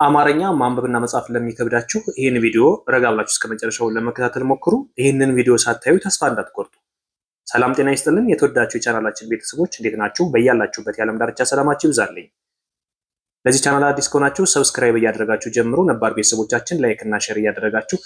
አማርኛ ማንበብና መጻፍ ለሚከብዳችሁ ይህን ቪዲዮ ረጋ ብላችሁ እስከመጨረሻው ለመከታተል ሞክሩ። ይህንን ቪዲዮ ሳታዩ ተስፋ እንዳትቆርጡ። ሰላም ጤና ይስጥልን። የተወዳችሁ የቻናላችን ቤተሰቦች እንዴት ናችሁ? በያላችሁበት የዓለም ዳርቻ ሰላማችሁ ይብዛልኝ። ለዚህ ቻናል አዲስ ከሆናችሁ ሰብስክራይብ እያደረጋችሁ ጀምሩ። ነባር ቤተሰቦቻችን ላይክ እና ሼር እያደረጋችሁ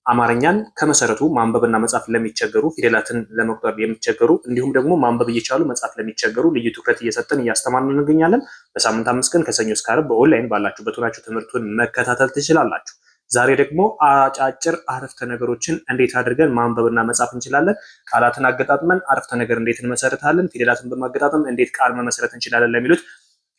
አማርኛን ከመሰረቱ ማንበብና መጻፍ ለሚቸገሩ፣ ፊደላትን ለመቁጠር የሚቸገሩ እንዲሁም ደግሞ ማንበብ እየቻሉ መጻፍ ለሚቸገሩ ልዩ ትኩረት እየሰጠን እያስተማርን እንገኛለን። በሳምንት 5 ቀን ከሰኞ እስከ ዓርብ በኦንላይን ባላችሁበት ሆናችሁ ትምህርቱን መከታተል ትችላላችሁ። ዛሬ ደግሞ አጫጭር አረፍተ ነገሮችን እንዴት አድርገን ማንበብና መጻፍ እንችላለን፣ ቃላትን አገጣጥመን አረፍተ ነገር እንዴት እንመሰርታለን፣ ፊደላትን በማገጣጠም እንዴት ቃል መመስረት እንችላለን ለሚሉት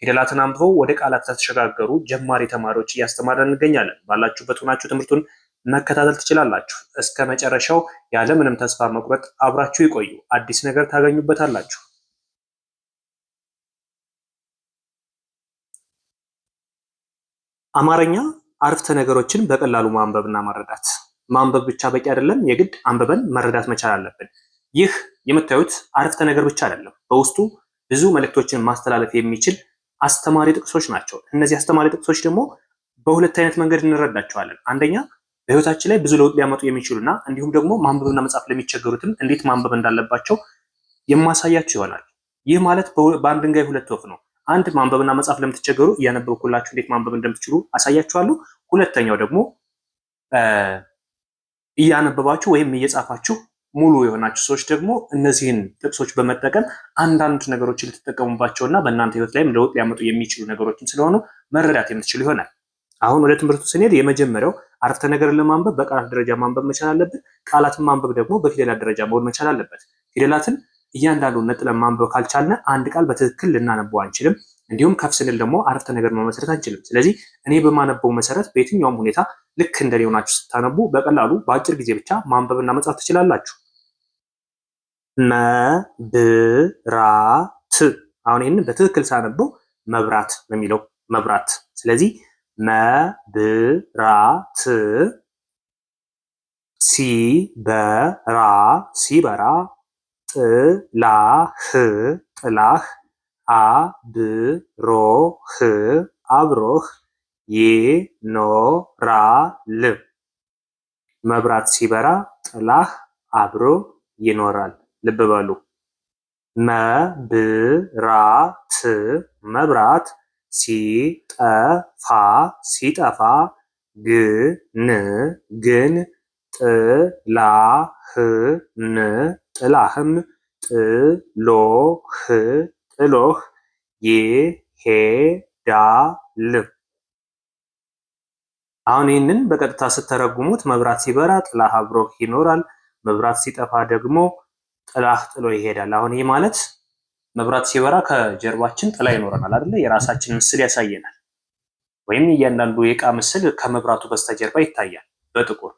ፊደላትን አንብበው ወደ ቃላት ተሸጋገሩ ጀማሪ ተማሪዎች እያስተማርን እንገኛለን። ባላችሁበት ሆናችሁ ትምህርቱን መከታተል ትችላላችሁ። እስከ መጨረሻው ያለምንም ተስፋ መቁረጥ አብራችሁ ይቆዩ። አዲስ ነገር ታገኙበታላችሁ። አማርኛ አረፍተ ነገሮችን በቀላሉ ማንበብና መረዳት። ማንበብ ብቻ በቂ አይደለም፣ የግድ አንብበን መረዳት መቻል አለብን። ይህ የምታዩት አረፍተ ነገር ብቻ አይደለም፣ በውስጡ ብዙ መልእክቶችን ማስተላለፍ የሚችል አስተማሪ ጥቅሶች ናቸው። እነዚህ አስተማሪ ጥቅሶች ደግሞ በሁለት አይነት መንገድ እንረዳቸዋለን። አንደኛ በህይወታችን ላይ ብዙ ለውጥ ሊያመጡ የሚችሉና እንዲሁም ደግሞ ማንበብና መጻፍ ለሚቸገሩትም እንዴት ማንበብ እንዳለባቸው የማሳያችሁ ይሆናል። ይህ ማለት በአንድ ድንጋይ ሁለት ወፍ ነው። አንድ ማንበብና መጻፍ ለምትቸገሩ እያነበብኩላችሁ እንዴት ማንበብ እንደምትችሉ አሳያችኋለሁ። ሁለተኛው ደግሞ እያነበባችሁ ወይም እየጻፋችሁ ሙሉ የሆናችሁ ሰዎች ደግሞ እነዚህን ጥቅሶች በመጠቀም አንዳንድ ነገሮችን ልትጠቀሙባቸውና በእናንተ ህይወት ላይም ለውጥ ሊያመጡ የሚችሉ ነገሮችን ስለሆኑ መረዳት የምትችሉ ይሆናል። አሁን ወደ ትምህርቱ ስንሄድ የመጀመሪያው አረፍተ ነገርን ለማንበብ በቃላት ደረጃ ማንበብ መቻል አለብን። ቃላትን ማንበብ ደግሞ በፊደላት ደረጃ መሆን መቻል አለበት። ፊደላትን እያንዳንዱን ነጥለን ማንበብ ካልቻልን አንድ ቃል በትክክል ልናነበው አንችልም። እንዲሁም ከፍ ስንል ደግሞ አረፍተ ነገር መመስረት አንችልም። ስለዚህ እኔ በማነበው መሰረት በየትኛውም ሁኔታ ልክ እንደኔ ሆናችሁ ስታነቡ በቀላሉ በአጭር ጊዜ ብቻ ማንበብና መጻፍ ትችላላችሁ። መብራት። አሁን ይህንን በትክክል ሳነበው መብራት ነው የሚለው መብራት። ስለዚህ መብራት ሲበራ ሲበራ ጥላህ ጥላህ አብሮህ አብሮህ ይኖራል። መብራት ሲበራ ጥላህ አብሮ ይኖራል። ልብ በሉ። መብራት መብራት ሲጠፋ ሲጠፋ ግን ጥላህም ጥሎህ ይሄዳል። አሁን ይህንን በቀጥታ ስተረጉሙት መብራት ሲበራ ጥላህ አብሮህ ይኖራል፣ መብራት ሲጠፋ ደግሞ ጥላህ ጥሎ ይሄዳል። አሁን ይህ ማለት መብራት ሲበራ ከጀርባችን ጥላ ይኖረናል አይደለ? የራሳችን ምስል ያሳየናል። ወይም እያንዳንዱ የእቃ ምስል ከመብራቱ በስተጀርባ ይታያል በጥቁር።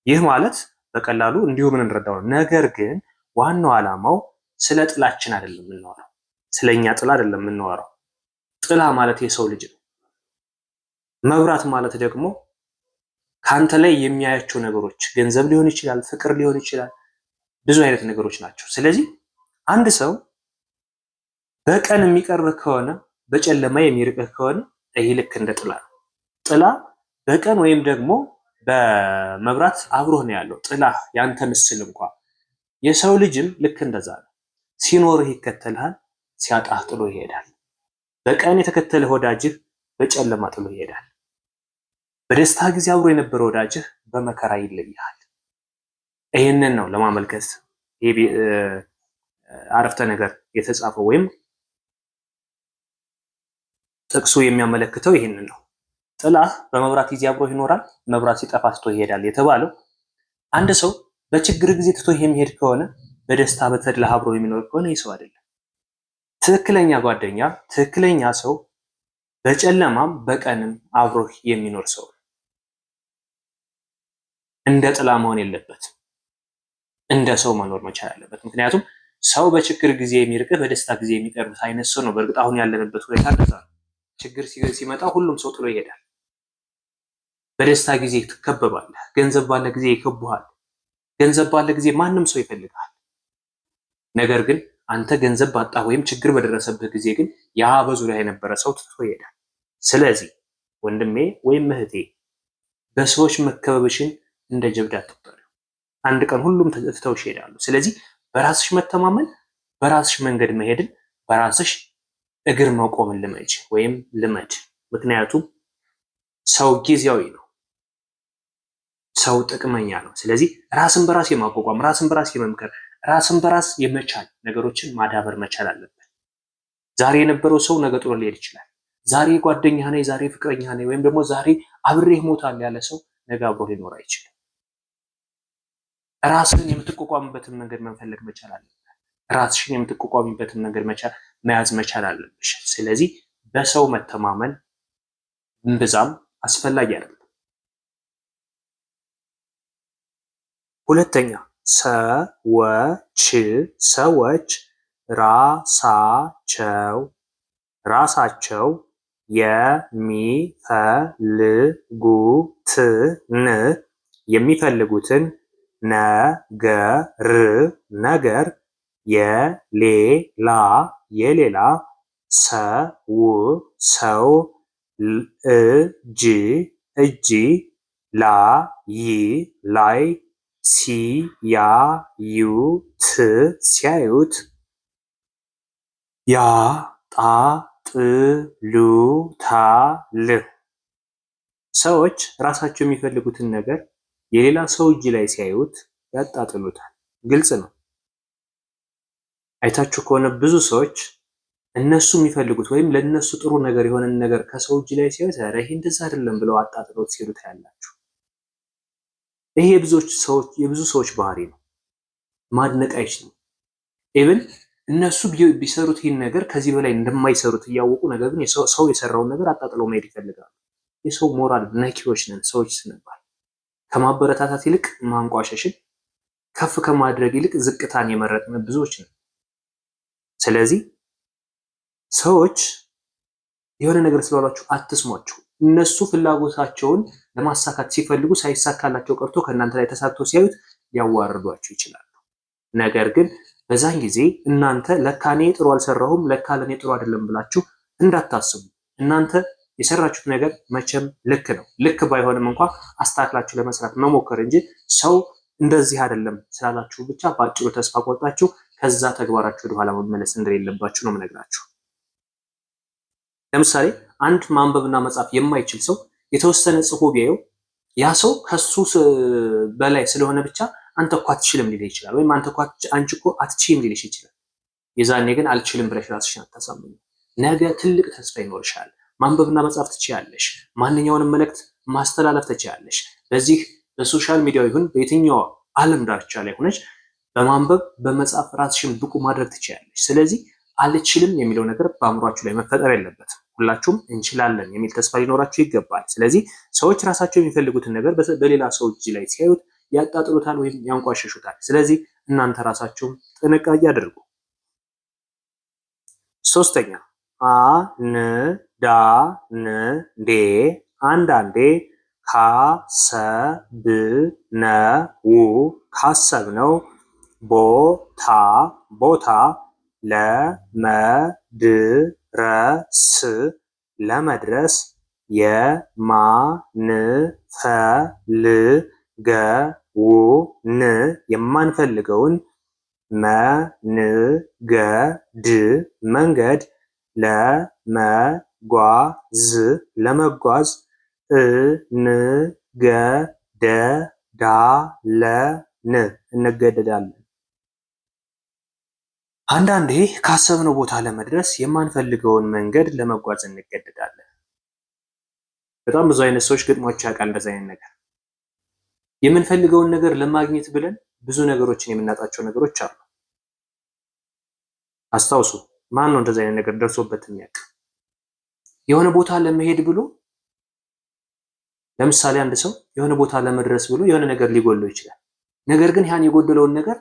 ይህ ማለት በቀላሉ እንዲሁ ምን እንረዳው ነው። ነገር ግን ዋናው ዓላማው ስለ ጥላችን አይደለም የምናወራው፣ ስለኛ ጥላ አይደለም የምናወራው። ጥላ ማለት የሰው ልጅ ነው። መብራት ማለት ደግሞ ካንተ ላይ የሚያያቸው ነገሮች ገንዘብ ሊሆን ይችላል፣ ፍቅር ሊሆን ይችላል፣ ብዙ አይነት ነገሮች ናቸው። ስለዚህ አንድ ሰው በቀን የሚቀርብህ ከሆነ በጨለማ የሚርቅህ ከሆነ ይህ ልክ እንደ ጥላ ነው። ጥላ በቀን ወይም ደግሞ በመብራት አብሮህ ነው ያለው። ጥላ ያንተ ምስል እንኳን የሰው ልጅም ልክ እንደዛ ነው። ሲኖርህ ይከተልሃል፣ ሲያጣህ ጥሎ ይሄዳል። በቀን የተከተለህ ወዳጅህ በጨለማ ጥሎ ይሄዳል። በደስታ ጊዜ አብሮ የነበረ ወዳጅህ በመከራ ይለይሃል። ይህንን ነው ለማመልከት ይሄ አረፍተ ነገር የተጻፈው ወይም ጥቅሱ የሚያመለክተው ይህንን ነው። ጥላህ በመብራት ጊዜ አብሮ ይኖራል፣ መብራት ሲጠፋ ትቶ ይሄዳል የተባለው አንድ ሰው በችግር ጊዜ ትቶ የሚሄድ ከሆነ በደስታ በተድላ አብሮ የሚኖር ከሆነ ይህ ሰው አይደለም። ትክክለኛ ጓደኛ፣ ትክክለኛ ሰው በጨለማም በቀንም አብሮ የሚኖር ሰው እንደ ጥላ መሆን የለበትም። እንደ ሰው መኖር መቻል አለበት። ምክንያቱም ሰው በችግር ጊዜ የሚርቅህ በደስታ ጊዜ የሚቀርብ አይነት ሰው ነው። በእርግጥ አሁን ያለንበት ሁኔታ እንደዛ ነው። ችግር ሲመጣ ሁሉም ሰው ጥሎ ይሄዳል። በደስታ ጊዜ ትከበባለህ። ገንዘብ ባለ ጊዜ ይከቡሃል። ገንዘብ ባለ ጊዜ ማንም ሰው ይፈልጋል። ነገር ግን አንተ ገንዘብ ባጣ ወይም ችግር በደረሰብህ ጊዜ ግን ያ በዙሪያ የነበረ ሰው ትቶ ይሄዳል። ስለዚህ ወንድሜ ወይም እህቴ በሰዎች መከበብሽን እንደ ጀብድ አትቁጠሪው። አንድ ቀን ሁሉም ትተውሽ ይሄዳሉ። ስለዚህ በራስሽ መተማመን፣ በራስሽ መንገድ መሄድን፣ በራስሽ እግር መቆምን ልመጅ ወይም ልመድ። ምክንያቱም ሰው ጊዜያዊ ነው። ሰው ጥቅመኛ ነው። ስለዚህ ራስን በራስ የማቋቋም፣ ራስን በራስ የመምከር፣ ራስን በራስ የመቻል ነገሮችን ማዳበር መቻል አለበት። ዛሬ የነበረው ሰው ነገ ጥሎ ሊሄድ ይችላል። ዛሬ ጓደኛ ነኝ፣ ዛሬ ፍቅረኛ ነኝ ወይም ደግሞ ዛሬ አብሬህ እሞታለሁ ያለ ሰው ነገ አብሮ ሊኖር አይችልም። ራስን የምትቋቋምበትን መንገድ መፈለግ መቻል አለበት። ራስሽን የምትቋቋሚበትን መንገድ መያዝ መቻል አለብሽ። ስለዚህ በሰው መተማመን እምብዛም አስፈላጊ አይደለም። ሁለተኛ ሰዎች ራሳቸው የሚፈልጉትን ነገር የሌላ ሰው እጅ ላይ ሲያዩት ያጣጥሉታል። ሰዎች ራሳቸው የሚፈልጉትን ነገር የሌላ ሰው እጅ ላይ ሲያዩት ያጣጥሉታል። ግልጽ ነው። አይታችሁ ከሆነ ብዙ ሰዎች እነሱ የሚፈልጉት ወይም ለነሱ ጥሩ ነገር የሆነን ነገር ከሰው እጅ ላይ ሲያዩት ኧረ ይሄ እንደዛ አይደለም ብለው አጣጥሎት ሲሉ ታያላችሁ። ይሄ የብዙ ሰዎች ባህሪ ነው። ማድነቅ አይችልም። ኢቭን እነሱ ቢሰሩት ይህን ነገር ከዚህ በላይ እንደማይሰሩት እያወቁ ነገር ግን ሰው የሰራውን ነገር አጣጥለው መሄድ ይፈልጋሉ። የሰው ሞራል ነኪዎች ነን ሰዎች ስንባል። ከማበረታታት ይልቅ ማንቋሸሽን፣ ከፍ ከማድረግ ይልቅ ዝቅታን የመረጥን ብዙዎች ነን። ስለዚህ ሰዎች የሆነ ነገር ስላሏችሁ አትስሟቸው። እነሱ ፍላጎታቸውን ለማሳካት ሲፈልጉ ሳይሳካላቸው ቀርቶ ከእናንተ ላይ ተሳክቶ ሲያዩት ሊያዋርዷችሁ ይችላሉ። ነገር ግን በዛን ጊዜ እናንተ ለካ እኔ ጥሩ አልሰራሁም፣ ለካ ለእኔ ጥሩ አይደለም ብላችሁ እንዳታስቡ። እናንተ የሰራችሁት ነገር መቼም ልክ ነው። ልክ ባይሆንም እንኳ አስተካክላችሁ ለመስራት መሞከር እንጂ ሰው እንደዚህ አይደለም ስላላችሁ ብቻ በአጭሩ ተስፋ ቆርጣችሁ ከዛ ተግባራችሁ ወደኋላ መመለስ እንደሌለባችሁ ነው የምነግራችሁ። ለምሳሌ አንድ ማንበብና መጻፍ የማይችል ሰው የተወሰነ ጽፎ ቢያየው ያ ሰው ከሱ በላይ ስለሆነ ብቻ አንተ እኮ አትችልም ሊል ይችላል። ወይም አንቺ እኮ አትችይም ሊልሽ ይችላል። የዛኔ ግን አልችልም ብለሽ ራስሽን አታሳምኚ። ነገ ትልቅ ተስፋ ይኖርሻል። ማንበብና መጻፍ ትችያለሽ። ማንኛውንም መልእክት ማስተላለፍ ትችያለሽ። በዚህ በሶሻል ሚዲያው ይሁን በየትኛው ዓለም ዳርቻ ላይ ሆነች በማንበብ በመጻፍ ራስሽን ብቁ ማድረግ ትችያለሽ። ስለዚህ አልችልም የሚለው ነገር በአእምሯችሁ ላይ መፈጠር የለበትም። ሁላችሁም እንችላለን የሚል ተስፋ ሊኖራችሁ ይገባል። ስለዚህ ሰዎች ራሳቸው የሚፈልጉትን ነገር በሌላ ሰው እጅ ላይ ሲያዩት ያጣጥሉታል ወይም ያንቋሽሹታል። ስለዚህ እናንተ ራሳችሁም ጥንቃቄ አድርጉ። ሶስተኛ አንዳንዴ ካሰብነው ቦታ ለመድረስ የማንፈልገውን መንገድ ለመጓዝ እንገደዳለን። አንዳንዴ ካሰብነው ቦታ ለመድረስ የማንፈልገውን መንገድ ለመጓዝ እንገደዳለን። በጣም ብዙ አይነት ሰዎች ገጥሟቸው ያውቃል እንደዛ አይነት ነገር። የምንፈልገውን ነገር ለማግኘት ብለን ብዙ ነገሮችን የምናጣቸው ነገሮች አሉ። አስታውሱ፣ ማን ነው እንደዛ አይነት ነገር ደርሶበት የሚያውቅ? የሆነ ቦታ ለመሄድ ብሎ ለምሳሌ አንድ ሰው የሆነ ቦታ ለመድረስ ብሎ የሆነ ነገር ሊጎለው ይችላል። ነገር ግን ያን የጎደለውን ነገር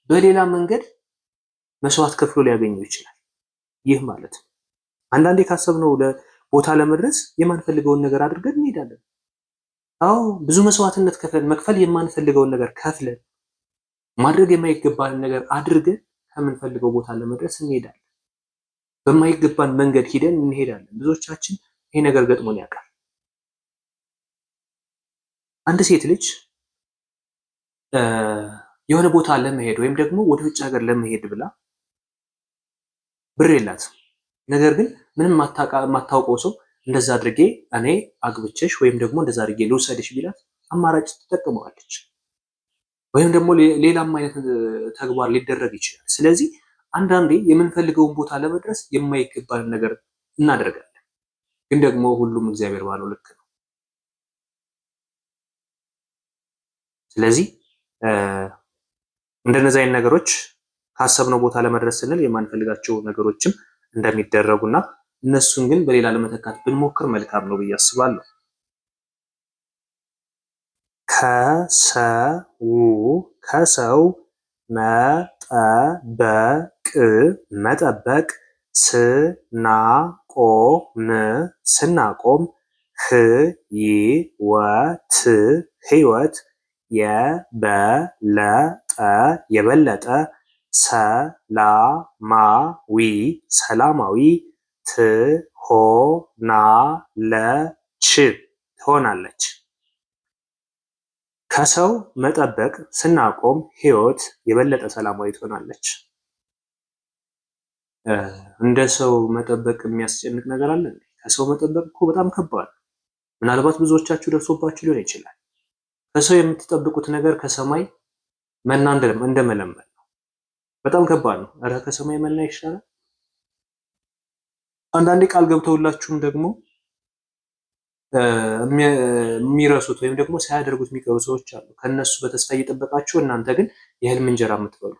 በሌላ መንገድ መስዋዕት ከፍሎ ሊያገኘው ይችላል። ይህ ማለት ነው አንዳንዴ ካሰብነው ቦታ ለመድረስ የማንፈልገውን ነገር አድርገን እንሄዳለን። አዎ ብዙ መስዋዕትነት መክፈል የማንፈልገውን ነገር ከፍለን ማድረግ የማይገባንን ነገር አድርገን ከምንፈልገው ቦታ ለመድረስ እንሄዳለን። በማይገባን መንገድ ሂደን እንሄዳለን። ብዙዎቻችን ይሄ ነገር ገጥሞን ያውቃል። አንድ ሴት ልጅ የሆነ ቦታ ለመሄድ ወይም ደግሞ ወደ ውጭ ሀገር ለመሄድ ብላ ብር የላትም። ነገር ግን ምንም የማታውቀው ሰው እንደዛ አድርጌ እኔ አግብቼሽ ወይም ደግሞ እንደዛ አድርጌ ልውሰድሽ ቢላት አማራጭ ትጠቀመዋለች። ወይም ደግሞ ሌላም አይነት ተግባር ሊደረግ ይችላል። ስለዚህ አንዳንዴ የምንፈልገውን ቦታ ለመድረስ የማይገባን ነገር እናደርጋለን። ግን ደግሞ ሁሉም እግዚአብሔር ባለው ልክ ነው። ስለዚህ እንደነዚህ አይነት ነገሮች ካሰብነው ቦታ ለመድረስ ስንል የማንፈልጋቸው ነገሮችም እንደሚደረጉና እነሱን ግን በሌላ ለመተካት ብንሞክር መልካም ነው ብዬ አስባለሁ። ከሰው መጠበቅ ስናቆም ህይወት የበለጠ ሰላማዊ ትሆናለች። ከሰው መጠበቅ ስናቆም ህይወት የበለጠ ሰላማዊ ትሆናለች። እንደ ሰው መጠበቅ የሚያስጨንቅ ነገር አለ? ከሰው መጠበቅ እኮ በጣም ከባድ። ምናልባት ብዙዎቻችሁ ደርሶባችሁ ሊሆን ይችላል። ከሰው የምትጠብቁት ነገር ከሰማይ መና እንደመለመን ነው። በጣም ከባድ ነው። ኧረ ከሰማይ መና ይሻላል። አንዳንዴ ቃል ገብተውላችሁም ደግሞ የሚረሱት ወይም ደግሞ ሳያደርጉት የሚቀሩ ሰዎች አሉ። ከነሱ በተስፋ እየጠበቃችሁ እናንተ ግን የህልም እንጀራ የምትበሉ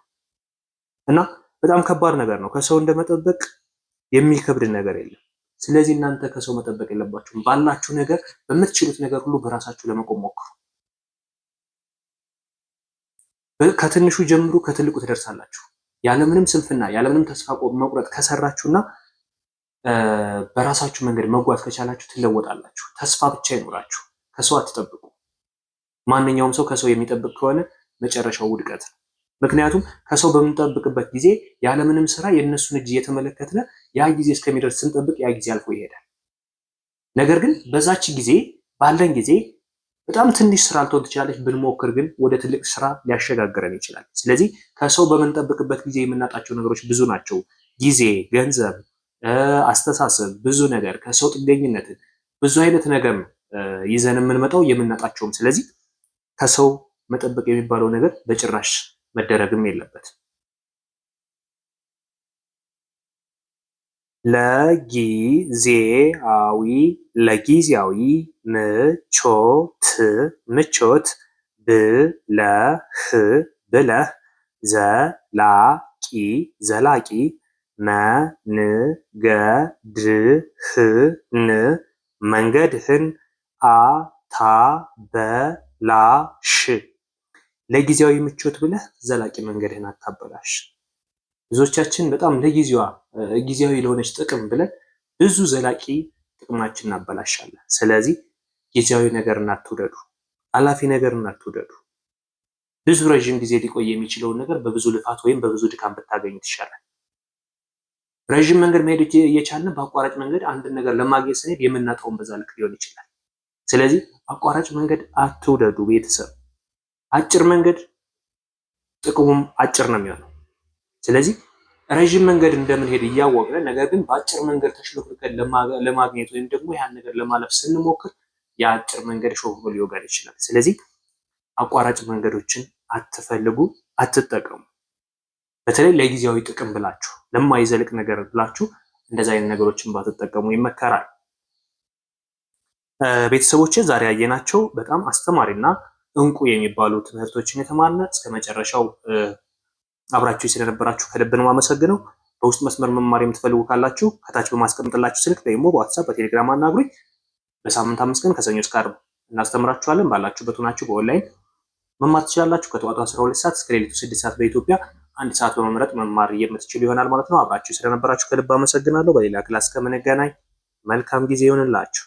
እና በጣም ከባድ ነገር ነው። ከሰው እንደመጠበቅ የሚከብድ ነገር የለም። ስለዚህ እናንተ ከሰው መጠበቅ የለባችሁም። ባላችሁ ነገር፣ በምትችሉት ነገር ሁሉ በራሳችሁ ለመቆም ሞክሩ። ከትንሹ ጀምሩ፣ ከትልቁ ትደርሳላችሁ። ያለምንም ስንፍና፣ ያለምንም ተስፋ መቁረጥ ከሰራችሁና በራሳችሁ መንገድ መጓዝ ከቻላችሁ ትለወጣላችሁ። ተስፋ ብቻ ይኖራችሁ። ከሰው አትጠብቁ። ማንኛውም ሰው ከሰው የሚጠብቅ ከሆነ መጨረሻው ውድቀት ነው። ምክንያቱም ከሰው በምንጠብቅበት ጊዜ ያለምንም ስራ የእነሱን እጅ እየተመለከትነ ያ ጊዜ እስከሚደርስ ስንጠብቅ ያ ጊዜ አልፎ ይሄዳል። ነገር ግን በዛች ጊዜ ባለን ጊዜ በጣም ትንሽ ስራ ልትሆን ትችላለች። ብንሞክር ግን ወደ ትልቅ ስራ ሊያሸጋግረን ይችላል። ስለዚህ ከሰው በምንጠብቅበት ጊዜ የምናጣቸው ነገሮች ብዙ ናቸው። ጊዜ፣ ገንዘብ፣ አስተሳሰብ፣ ብዙ ነገር፣ ከሰው ጥገኝነትን፣ ብዙ አይነት ነገር ነው ይዘን የምንመጣው የምናጣቸውም። ስለዚህ ከሰው መጠበቅ የሚባለው ነገር በጭራሽ መደረግም የለበትም። ለጊዜያዊ ምቾት ብለህ ዘላቂ መንገድህን አታበላሽ። ለጊዜያዊ ምቾት ብለህ ዘላቂ መንገድህን አታበላሽ። ብዙዎቻችን በጣም ጊዜያዊ ለሆነች ጥቅም ብለን ብዙ ዘላቂ ጥቅማችን እናበላሻለን። ስለዚህ ጊዜያዊ ነገርን አትውደዱ፣ አላፊ ነገርን አትውደዱ። ብዙ ረዥም ጊዜ ሊቆይ የሚችለውን ነገር በብዙ ልፋት ወይም በብዙ ድካም ብታገኙት ይሻላል። ረዥም መንገድ መሄድ እየቻልን በአቋራጭ መንገድ አንድን ነገር ለማግኘት ስንሄድ የምናጣውን በዛ ልክ ሊሆን ይችላል። ስለዚህ አቋራጭ መንገድ አትውደዱ ቤተሰብ። አጭር መንገድ ጥቅሙም አጭር ነው የሚሆነው። ስለዚህ ረዥም መንገድ እንደምንሄድ እያወቅን ነገር ግን በአጭር መንገድ ተሽሎክልከን ለማግኘት ወይም ደግሞ ያን ነገር ለማለፍ ስንሞክር የአጭር መንገድ ሾህ ሊወጋን ይችላል። ስለዚህ አቋራጭ መንገዶችን አትፈልጉ፣ አትጠቀሙ። በተለይ ለጊዜያዊ ጥቅም ብላችሁ ለማይዘልቅ ነገር ብላችሁ እንደዚህ አይነት ነገሮችን ባትጠቀሙ ይመከራል። ቤተሰቦች ዛሬ ያየናቸው በጣም አስተማሪና እንቁ የሚባሉ ትምህርቶችን የተማርነ እስከ መጨረሻው አብራችሁ ስለነበራችሁ ከልብ ነው የማመሰግነው። በውስጥ መስመር መማር የምትፈልጉ ካላችሁ ከታች በማስቀምጥላችሁ ስልክ ደግሞ በዋትሳፕ በቴሌግራም አናግሩኝ። በሳምንት 5 ቀን ከሰኞ እስከ ዓርብ እናስተምራችኋለን። ባላችሁበት ሆናችሁ በኦንላይን መማር ትችላላችሁ። ከጠዋቱ 12 ሰዓት እስከ ሌሊቱ 6 ሰዓት በኢትዮጵያ 1 ሰዓት በመምረጥ መማር የምትችሉ ይሆናል ማለት ነው። አብራችሁ ስለነበራችሁ ከልብ አመሰግናለሁ። በሌላ ክላስ ከምንገናኝ መልካም ጊዜ ይሆንላችሁ።